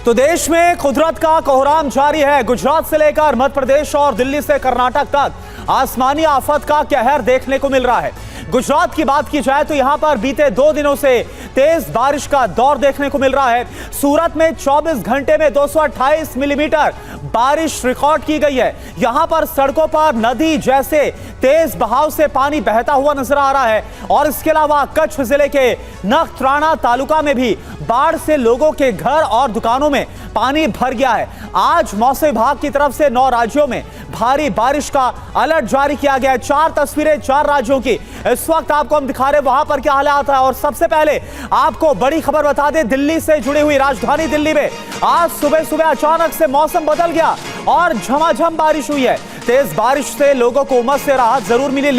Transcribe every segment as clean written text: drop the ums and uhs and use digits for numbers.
तो देश में कुदरत का कोहराम जारी है। गुजरात से लेकर मध्य प्रदेश और दिल्ली से कर्नाटक तक आसमानी आफत का कहर देखने को मिल रहा है। गुजरात की बात की जाए तो यहां पर बीते 2 दिनों से तेज बारिश का दौर देखने को मिल रहा है। सूरत में 24 घंटे में 228 मिलीमीटर बारिश रिकॉर्ड की गई है। यहां पर सड़कों पर नदी जैसे तेज बहाव से पानी बहता हुआ नजर आ रहा है। और इसके अलावा कच्छ जिले के नखत्राना तालुका में भी बाढ़ से लोगों के घर और दुकानों में पानी भर गया है। आज मौसम विभाग की तरफ से 9 राज्यों में भारी बारिश का अलर्ट जारी किया गया है। 4 तस्वीरें 4 राज्यों की इस वक्त आपको हम दिखा रहे हैं, वहां पर क्या हालात है। और सबसे पहले आपको बड़ी खबर बता दें, दिल्ली से जुड़ी हुई राजधानी दिल्ली में आज सुबह सुबह अचानक से मौसम बदल गया और झमाझम बारिश हुई है। तेज बारिश से लोगों को उमस से राहत जरूर मिली,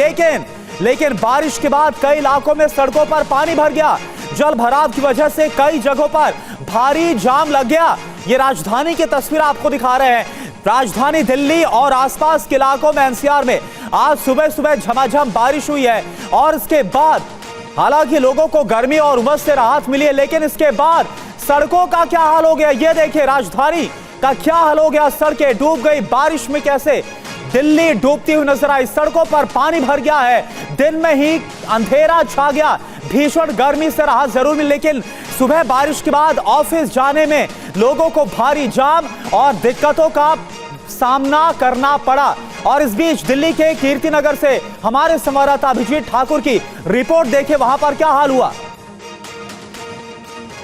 लेकिन बारिश के बाद कई इलाकों में सड़कों पर पानी भर गया। जल भराव की वजह से कई जगहों पर भारी जाम लग गया। ये राजधानी की तस्वीर आपको दिखा रहे हैं। राजधानी दिल्ली और आसपास के इलाकों में एनसीआर में आज सुबह सुबह झमाझम बारिश हुई है। और इसके बाद हालांकि लोगों को गर्मी और उमस से राहत मिली है, लेकिन इसके बाद सड़कों का क्या हाल हो गया ये देखिए। राजधानी का क्या हाल हो गया, सड़कें डूब गई। बारिश में कैसे दिल्ली डूबती हुई नजर आई, सड़कों पर पानी भर गया है। दिन में ही अंधेरा छा गया, भीषण गर्मी से राहत जरूर मिली, लेकिन सुबह बारिश के बाद ऑफिस जाने में लोगों को भारी जाम और दिक्कतों का सामना करना पड़ा। और इस बीच दिल्ली के कीर्तिनगर से हमारे संवाददाता अभिजीत ठाकुर की रिपोर्ट देखिए, वहां पर क्या हाल हुआ।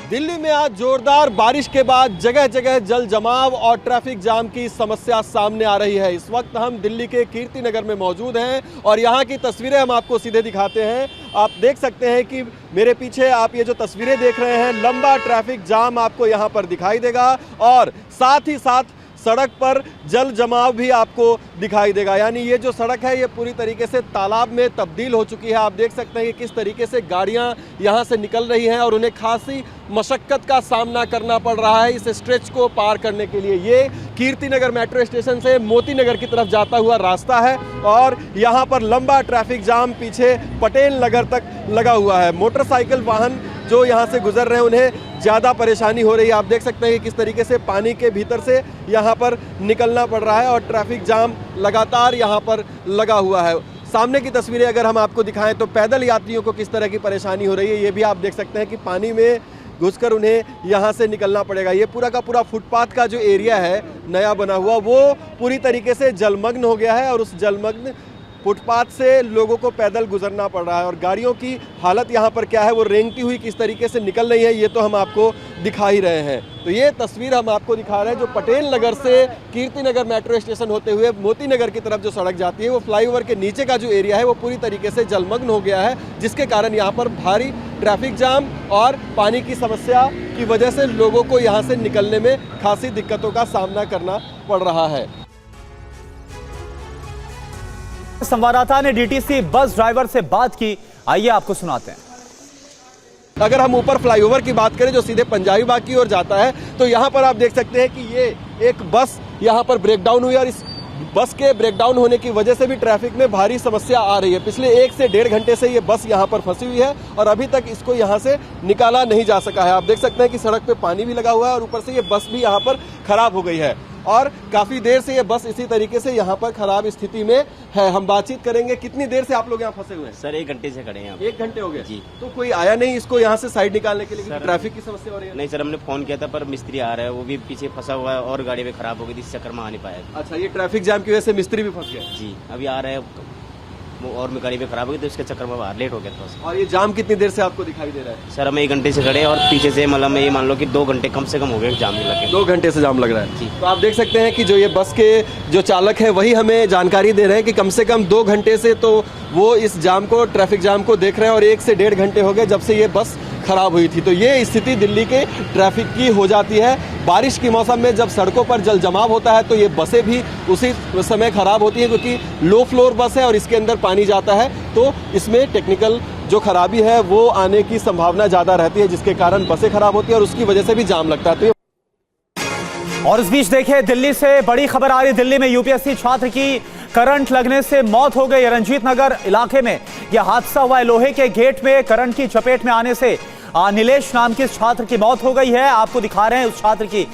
दिल्ली में आज जोरदार बारिश के बाद जगह जगह जल जमाव और ट्रैफिक जाम की समस्या सामने आ रही है। इस वक्त हम दिल्ली के कीर्तिनगर में मौजूद हैं और यहाँ की तस्वीरें हम आपको सीधे दिखाते हैं। आप देख सकते हैं कि मेरे पीछे आप ये जो तस्वीरें देख रहे हैं, लंबा ट्रैफिक जाम आपको यहाँ पर दिखाई देगा और साथ ही साथ सड़क पर जल जमाव भी आपको दिखाई देगा। यानी ये जो सड़क है ये पूरी तरीके से तालाब में तब्दील हो चुकी है। आप देख सकते हैं कि किस तरीके से गाड़ियां यहां से निकल रही हैं और उन्हें खासी मशक्कत का सामना करना पड़ रहा है इस स्ट्रेच को पार करने के लिए। ये कीर्तिनगर मेट्रो स्टेशन से मोती नगर की तरफ जाता हुआ रास्ता है और यहाँ पर लंबा ट्रैफिक जाम पीछे पटेल नगर तक लगा हुआ है। मोटरसाइकिल वाहन जो यहाँ से गुजर रहे हैं उन्हें ज़्यादा परेशानी हो रही है। आप देख सकते हैं कि किस तरीके से पानी के भीतर से यहाँ पर निकलना पड़ रहा है और ट्रैफिक जाम लगातार यहाँ पर लगा हुआ है। सामने की तस्वीरें अगर हम आपको दिखाएं तो पैदल यात्रियों को किस तरह की परेशानी हो रही है ये भी आप देख सकते हैं कि पानी में घुसकर उन्हें यहाँ से निकलना पड़ेगा। ये पूरा का पूरा फुटपाथ का जो एरिया है नया बना हुआ वो पूरी तरीके से जलमग्न हो गया है और उस जलमग्न फुटपाथ से लोगों को पैदल गुजरना पड़ रहा है। और गाड़ियों की हालत यहाँ पर क्या है, वो रेंगती हुई किस तरीके से निकल रही है ये तो हम आपको दिखा ही रहे हैं। तो ये तस्वीर हम आपको दिखा रहे हैं जो पटेल नगर से कीर्तिनगर मेट्रो स्टेशन होते हुए मोती नगर की तरफ जो सड़क जाती है वो फ्लाईओवर के नीचे का जो एरिया है वो पूरी तरीके से जलमग्न हो गया है, जिसके कारण यहाँ पर भारी ट्रैफिक जाम और पानी की समस्या की वजह से लोगों को यहाँ से निकलने में खासी दिक्कतों का सामना करना पड़ रहा है। संवाददाता ने डीटीसी बस ड्राइवर से बात की, आइए आपको सुनाते हैं। अगर हम ऊपर फ्लाईओवर की बात करें जो सीधे पंजाबी बाग की ओर जाता है तो यहाँ पर आप देख सकते हैं कि ये एक बस यहाँ पर ब्रेकडाउन हुई और इस बस के ब्रेकडाउन होने की वजह से भी ट्रैफिक में भारी समस्या आ रही है। पिछले 1 से 1.5 घंटे से ये बस यहाँ पर फंसी हुई है और अभी तक इसको यहाँ से निकाला नहीं जा सका है। आप देख सकते हैं कि सड़क पे पानी भी लगा हुआ है और ऊपर से ये बस भी यहाँ पर खराब हो गई है और काफी देर से ये बस इसी तरीके से यहाँ पर खराब स्थिति में है। हम बातचीत करेंगे। कितनी देर से आप लोग यहाँ फंसे हुए हैं? सर 1 घंटे से खड़े हैं। 1 घंटे हो गए जी। तो कोई आया नहीं इसको यहाँ से साइड निकालने के लिए? ट्रैफिक की समस्या हो रही है? नहीं सर, हमने फोन किया था पर मिस्त्री आ रहा है, वो भी पीछे फंसा हुआ है और गाड़ी भी खराब हो गई थी, इस चक्कर में आ नहीं पाया। अच्छा, ये ट्रैफिक जाम की वजह से मिस्त्री भी फंस गया? जी, अभी आ रहा है और में गाड़ी भी खराब हो गई तो इसके चक्कर में बाहर लेट हो गया था। और ये जाम कितनी देर से आपको दिखाई दे रहा है? सर हम 1 घंटे से खड़े हैं और पीछे से मतलब ये मान लो कि 2 घंटे कम से कम हो गए जाम में लगे। 2 घंटे से जाम लग रहा है जी। तो आप देख सकते हैं कि जो ये बस के जो चालक है वही हमें जानकारी दे रहे हैं कि कम से कम 2 घंटे से तो वो इस जाम को, ट्रैफिक जाम को देख रहे हैं और 1 से 1.5 घंटे हो गए जब से ये बस खराब हुई थी। तो ये स्थिति दिल्ली के ट्रैफिक की हो जाती है। बारिश के मौसम में जब सड़कों पर जल जमाव होता है तो ये बसें भी उसी समय खराब होती हैं क्योंकि लो फ्लोर बस है और इसके अंदर पानी जाता है तो इसमें टेक्निकल जो खराबी है वो आने की संभावना ज़्यादा रहती है, जिसके कारण बसें खराब होती है और उसकी वजह से भी जाम लगता है। तो और इस बीच देखिए दिल्ली से बड़ी खबर आ रही है। दिल्ली में यूपीएससी छात्र की करंट लगने से मौत हो गई। रंजीत नगर इलाके में यह हादसा हुआ है। लोहे के गेट में करंट की चपेट में आने से नीलेश नाम के छात्र की मौत हो गई है। आपको दिखा रहे हैं उस छात्र की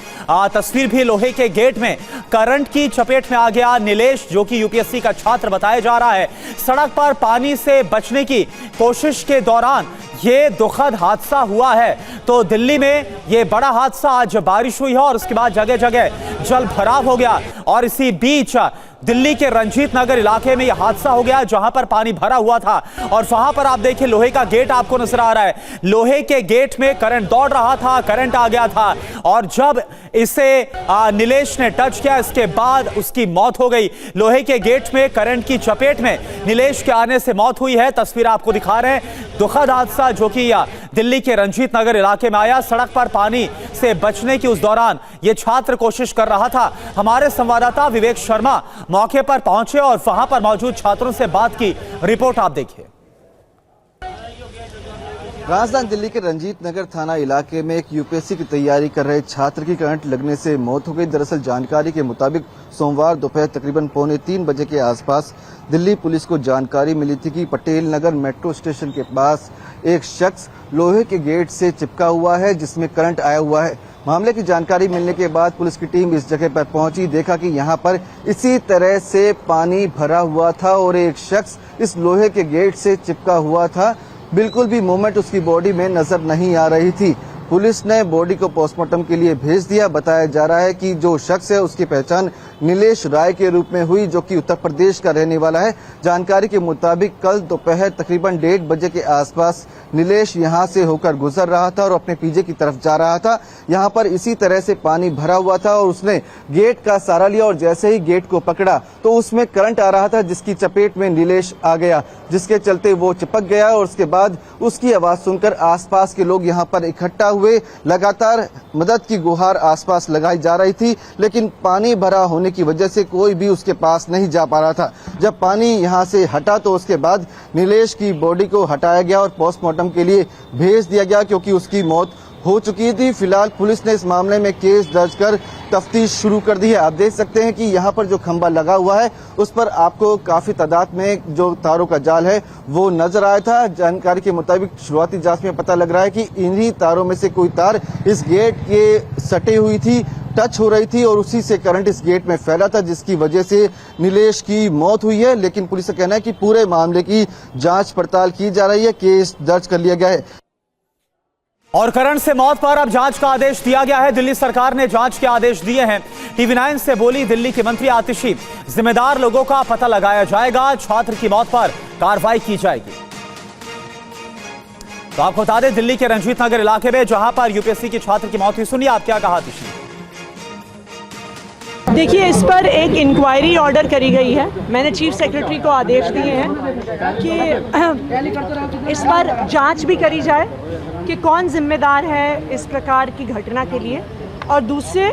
तस्वीर भी। लोहे के गेट में करंट की चपेट में आ गया नीलेश, जो कि यूपीएससी का छात्र बताया जा रहा है। सड़क पर पानी से बचने की कोशिश के दौरान ये दुखद हादसा हुआ है। तो दिल्ली में ये बड़ा हादसा, आज बारिश हुई है और उसके बाद जगह जगह जल भराव हो गया और इसी बीच दिल्ली के रंजीत नगर इलाके में यह हादसा हो गया जहां पर पानी भरा हुआ था और वहां पर आप देखिए लोहे का गेट आपको नजर आ रहा है। लोहे के गेट में करंट दौड़ रहा था, करंट आ गया था और जब इसे नीलेश ने टच किया इसके बाद उसकी मौत हो गई। लोहे के गेट में करंट की चपेट में नीलेश के आने से मौत हुई है। तस्वीर आपको दिखा रहे हैं, दुखद हादसा जो कि दिल्ली के रंजीत नगर इलाके में आया। सड़क पर पानी से बचने की उस दौरान यह छात्र कोशिश कर रहा था। हमारे संवाददाता विवेक शर्मा मौके पर पहुंचे और वहां पर मौजूद छात्रों से बात की। रिपोर्ट आप देखिए। राजधानी दिल्ली के रंजीत नगर थाना इलाके में एक यूपीएससी की तैयारी कर रहे छात्र की करंट लगने से मौत हो गई। दरअसल जानकारी के मुताबिक सोमवार दोपहर तकरीबन 2:45 बजे के आसपास दिल्ली पुलिस को जानकारी मिली थी कि पटेल नगर मेट्रो स्टेशन के पास एक शख्स लोहे के गेट से चिपका हुआ है जिसमें करंट आया हुआ है। मामले की जानकारी मिलने के बाद पुलिस की टीम इस जगह पर पहुंची। देखा कि यहां पर इसी तरह से पानी भरा हुआ था और एक शख्स इस लोहे के गेट से चिपका हुआ था। बिल्कुल भी मूवमेंट उसकी बॉडी में नजर नहीं आ रही थी। पुलिस ने बॉडी को पोस्टमार्टम के लिए भेज दिया। बताया जा रहा है कि जो शख्स है उसकी पहचान नीलेश राय के रूप में हुई, जो कि उत्तर प्रदेश का रहने वाला है। जानकारी के मुताबिक कल दोपहर तकरीबन 1:30 बजे के आसपास नीलेश यहां से होकर गुजर रहा था और अपने पीजे की तरफ जा रहा था। यहां पर इसी तरह से पानी भरा हुआ था और उसने गेट का सहारा लिया और जैसे ही गेट को पकड़ा तो उसमें करंट आ रहा था जिसकी चपेट में नीलेश आ गया, जिसके चलते वो चिपक गया और उसके बाद उसकी आवाज सुनकर आसपास के लोग यहां पर इकट्ठा हुए। लगातार मदद की गुहार आसपास लगाई जा रही थी, लेकिन पानी भरा होने की वजह से कोई भी उसके पास नहीं जा पा रहा था। जब पानी यहां से हटा तो उसके बाद नीलेश की बॉडी को हटाया गया और पोस्टमार्टम के लिए भेज दिया गया क्योंकि उसकी मौत हो चुकी थी। फिलहाल पुलिस ने इस मामले में केस दर्ज कर तफ्तीश शुरू कर दी है। आप देख सकते हैं कि यहाँ पर जो खंबा लगा हुआ है उस पर आपको काफी तादाद में जो तारों का जाल है वो नजर आया था। जानकारी के मुताबिक शुरुआती जांच में पता लग रहा है कि इन्हीं तारों में से कोई तार इस गेट के सटी हुई थी, टच हो रही थी और उसी से करंट इस गेट में फैला था जिसकी वजह से नीलेश की मौत हुई है। लेकिन पुलिस का कहना है कि पूरे मामले की जांच पड़ताल की जा रही है, केस दर्ज कर लिया गया है। और करंट से मौत पर अब जांच का आदेश दिया गया है। दिल्ली सरकार ने जांच के आदेश दिए हैं। TV9 से बोली दिल्ली की मंत्री आतिशी, जिम्मेदार लोगों का पता लगाया जाएगा, छात्र की मौत पर कार्रवाई की जाएगी। तो आपको बता दें दिल्ली के रंजीत नगर इलाके में जहां पर यूपीएससी की छात्र की मौत हुई, सुनिए आप क्या कहा आतिशी। देखिए, इस पर एक इंक्वायरी ऑर्डर करी गई है। मैंने चीफ सेक्रेटरी को आदेश दिए हैं कि इस पर जांच भी करी जाए कि कौन जिम्मेदार है इस प्रकार की घटना के लिए और दूसरे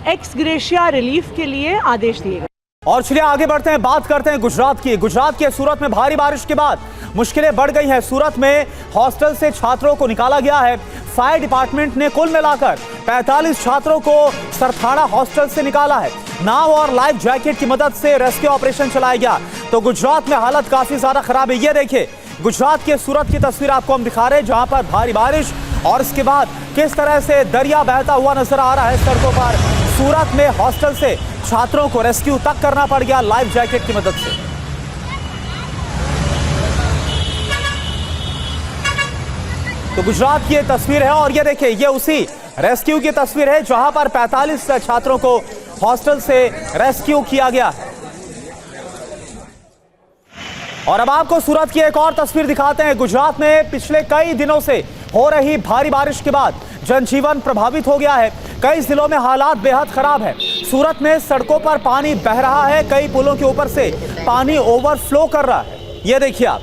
एक्स ग्रेशिया रिलीफ के लिए आदेश दिए गए। और चलिए आगे बढ़ते हैं, बात करते हैं गुजरात की। गुजरात के सूरत में भारी बारिश के बाद मुश्किलें बढ़ गई हैं। सूरत में हॉस्टल से छात्रों को निकाला गया है। फायर डिपार्टमेंट ने कुल मिलाकर 45 छात्रों को सरथाड़ा हॉस्टल से निकाला है। नाव और लाइफ जैकेट की मदद से रेस्क्यू ऑपरेशन चलाया गया। तो गुजरात में हालत काफी ज्यादा खराब है। ये देखिए गुजरात के सूरत की तस्वीर आपको हम दिखा रहे हैं जहां पर भारी बारिश और इसके बाद किस तरह से दरिया बहता हुआ नजर आ रहा है सड़कों पर। सूरत में हॉस्टल से छात्रों को रेस्क्यू तक करना पड़ गया लाइफ जैकेट की मदद से। तो गुजरात की ये तस्वीर है और ये देखिए ये उसी रेस्क्यू की तस्वीर है जहां पर 45 छात्रों को हॉस्टल से रेस्क्यू किया गया है। और अब आपको सूरत की एक और तस्वीर दिखाते हैं। गुजरात में पिछले कई दिनों से हो रही भारी बारिश के बाद जनजीवन प्रभावित हो गया है। कई जिलों में हालात बेहद खराब है। सूरत में सड़कों पर पानी बह रहा है, कई पुलों के ऊपर से पानी ओवरफ्लो कर रहा है। ये देखिए आप,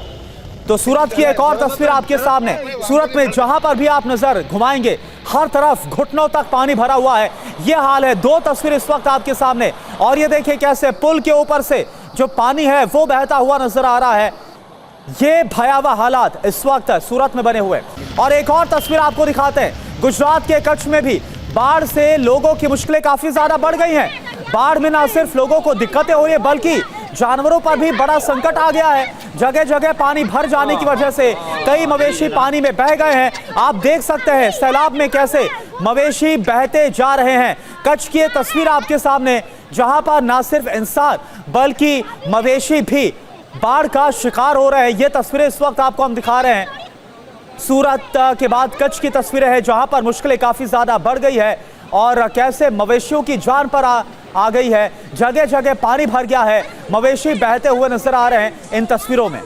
तो सूरत की एक और तस्वीर आपके सामने। सूरत में जहां पर भी आप नजर घुमाएंगे हर तरफ घुटनों तक पानी भरा हुआ है। यह हाल है। दो तस्वीर इस वक्त आपके सामने और ये देखिए कैसे पुल के ऊपर से जो पानी है वो बहता हुआ नजर आ रहा है। ये भयावह हालात इस वक्त सूरत में बने हुए। और एक और तस्वीर आपको दिखाते हैं। गुजरात के कच्छ में भी बाढ़ से लोगों की मुश्किलें काफी ज्यादा बढ़ गई हैं। बाढ़ में ना सिर्फ लोगों को दिक्कतें हो रही है बल्कि जानवरों पर भी बड़ा संकट आ गया है। जगह जगह पानी भर जाने की वजह से कई मवेशी पानी में बह गए हैं। आप देख सकते हैं सैलाब में कैसे मवेशी बहते जा रहे हैं। कच्छ की ये तस्वीर आपके सामने, जहां पर ना सिर्फ इंसान बल्कि मवेशी भी बाढ़ का शिकार हो रहे हैं। ये तस्वीरें इस वक्त आपको हम दिखा रहे हैं। सूरत के बाद कच्छ की तस्वीरें हैं, जहां पर मुश्किलें काफी ज्यादा बढ़ गई है और कैसे मवेशियों की जान पर आ गई है। जगह जगह पानी भर गया है, मवेशी बहते हुए नजर आ रहे हैं इन तस्वीरों में।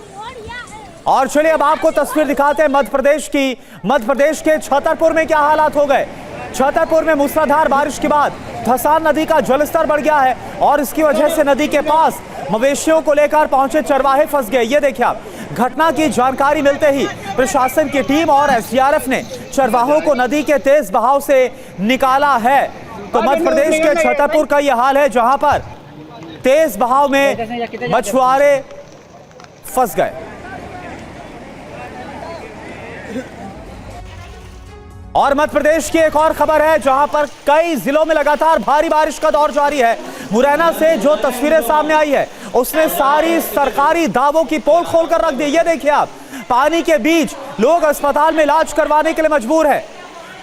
और चलिए अब आपको तस्वीर दिखाते हैं मध्य प्रदेश की। मध्य प्रदेश के छतरपुर में क्या हालात हो गए। छतरपुर में मूसलाधार बारिश के बाद धसान नदी का जलस्तर बढ़ गया है और इसकी वजह से नदी के पास मवेशियों को लेकर पहुंचे चरवाहे फंस गए। ये देखिए आप, घटना की जानकारी मिलते ही प्रशासन की टीम और एसडीआरएफ ने चरवाहों को नदी के तेज बहाव से निकाला है। तो मध्य प्रदेश के छतरपुर का यह हाल है, जहां पर तेज बहाव में मछुआरे फंस गए। और मध्य प्रदेश की एक और खबर है, जहां पर कई जिलों में लगातार भारी बारिश का दौर जारी है। मुरैना से जो तस्वीरें सामने आई है, उसने सारी सरकारी दावों की पोल खोलकर रख दी। ये देखिए आप, पानी के बीच लोग अस्पताल में इलाज करवाने के लिए मजबूर है।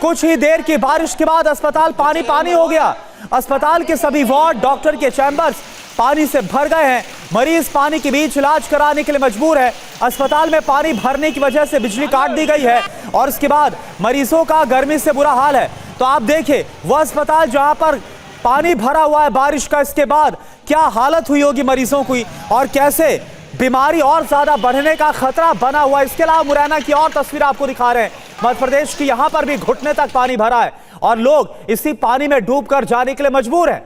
कुछ ही देर की बारिश के बाद अस्पताल पानी पानी हो गया। अस्पताल के सभी वार्ड, डॉक्टर के चैंबर्स पानी से भर गए हैं। मरीज पानी के बीच इलाज कराने के लिए मजबूर है। अस्पताल में पानी भरने की वजह से बिजली काट दी गई है और इसके बाद मरीजों का गर्मी से बुरा हाल है। तो आप देखिए, वह अस्पताल जहां पर पानी भरा हुआ है बारिश का, इसके बाद क्या हालत हुई होगी मरीजों की और कैसे बीमारी और ज्यादा बढ़ने का खतरा बना हुआ है। इसके अलावा मुरैना की और तस्वीर आपको दिखा रहे हैं। मध्य प्रदेश की यहां पर भी घुटने तक पानी भरा है और लोग इसी पानी में डूबकर जाने के लिए मजबूर हैं।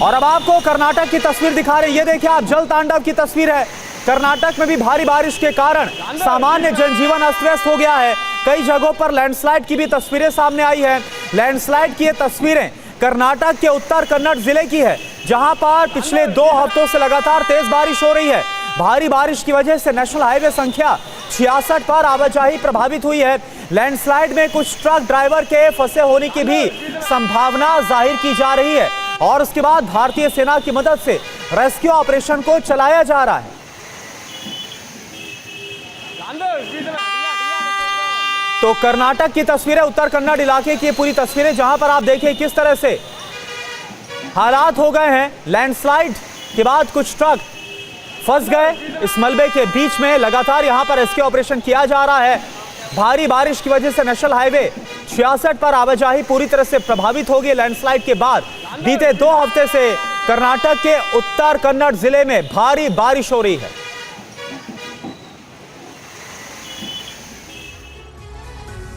और अब आपको कर्नाटक की तस्वीर दिखा रहे हैं। ये देखिए आप, जल तांडव की तस्वीर है। कर्नाटक में भी भारी बारिश के कारण सामान्य जनजीवन अस्त व्यस्त हो गया है। कई जगहों पर लैंडस्लाइड की भी तस्वीरें सामने आई है। लैंडस्लाइड की ये तस्वीरें कर्नाटक के उत्तर कन्नड़ जिले की है, जहां पर पिछले 2 हफ्तों से लगातार तेज बारिश हो रही है। भारी बारिश की वजह से नेशनल हाईवे संख्या 66 पर आवाजाही प्रभावित हुई है। लैंडस्लाइड में कुछ ट्रक ड्राइवर के फंसे होने की भी संभावना जाहिर की जा रही है और उसके बाद भारतीय सेना की मदद से रेस्क्यू ऑपरेशन को चलाया जा रहा है। तो कर्नाटक की तस्वीरें, उत्तर कन्नड़ इलाके की पूरी तस्वीरें, जहां पर आप देखिए किस तरह से हालात हो गए हैं। लैंडस्लाइड के बाद कुछ ट्रक फंस गए इस मलबे के बीच में। लगातार यहां पर रेस्क्यू ऑपरेशन किया जा रहा है। भारी बारिश की वजह से नेशनल हाईवे 66 पर आवाजाही पूरी तरह से प्रभावित हो गई। लैंडस्लाइड के बाद बीते 2 हफ्ते से कर्नाटक के उत्तर कन्नड़ जिले में भारी बारिश हो रही है।